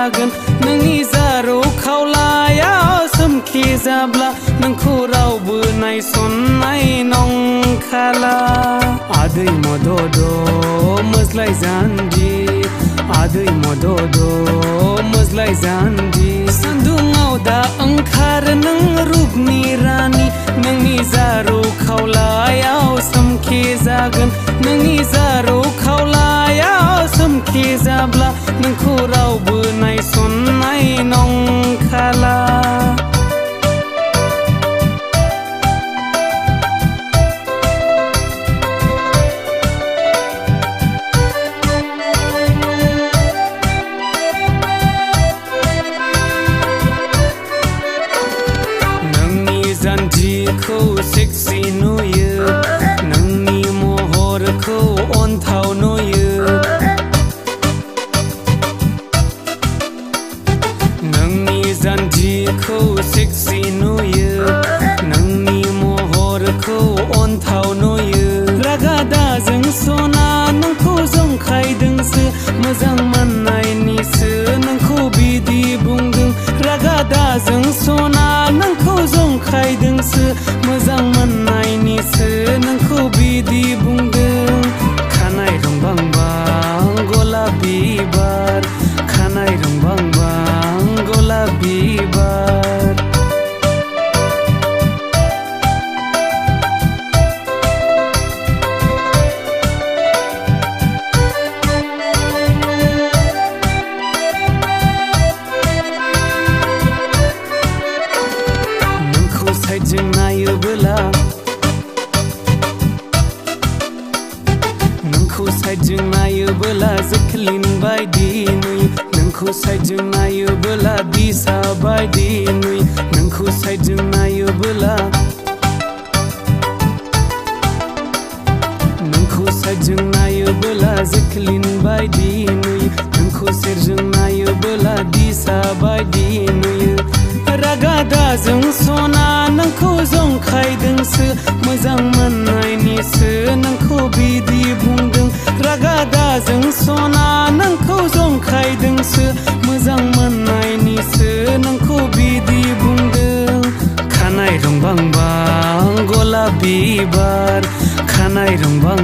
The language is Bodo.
जागोन नोंनि जारौ खावलायाव सोमखे जाब्ला नोंखौ रावबो नायसननाय नंखाला आदै मदद मोज्लाय जान्जि आदै मदद मोज्लाय जान्जि सान्दुङाव दा ओंखारो नों रुपनि रानि नोंनि जारौ खावलायाव सोमखे जागोन नोंनि जारौ खावलायाव सोमखे जाब्ला नोंखौ रावबो नायसननाय नंखाला जान्जिखौ सेक्सि नुयो नोंनि महरखौ अन्थाव नुयो नोंनि जान्जिखौ सेक्सि नुयो नोंनि महरखौ अन्थाव नुयो रागा दाजों सना नोंखौ जंखायदोंसो मोजां मोननायनिसो नोंखौ बिदि बुंदों रागा दाजों सना नोंखौ जंखायदोंसो मोजां मोननायनिसो नोंखौ बिदि बुंदों खानाय रंबांबां गलाब बिबार खानाय रंबांबां गलाब बिबार साइडजों नायोबोला नोंखौ साइडजों नायोबोला जेक्लिन बायदि नुयो नोंखौ साइडजों नायोबोला दिशा बायदि नुयो नोंखौ साइडजों नायोबोला नोंखौ साइडजों नायोबोला जेक्लिन बायदि नुयो नोंखौ सेरजों नायोबोला दिशा बायदि नुयो रागा दाजों सना नोंखौ जंखायदोंसो मोजां मोननायनिसो नोंखौ बिदि बुंदों रागा दाजों सना नोंखौ जंखायदोंसो मोजां मोननायनिसो नोंखौ बिदि बुंदों खानाय रंबांबां गलाब बिबार खानाय रंबां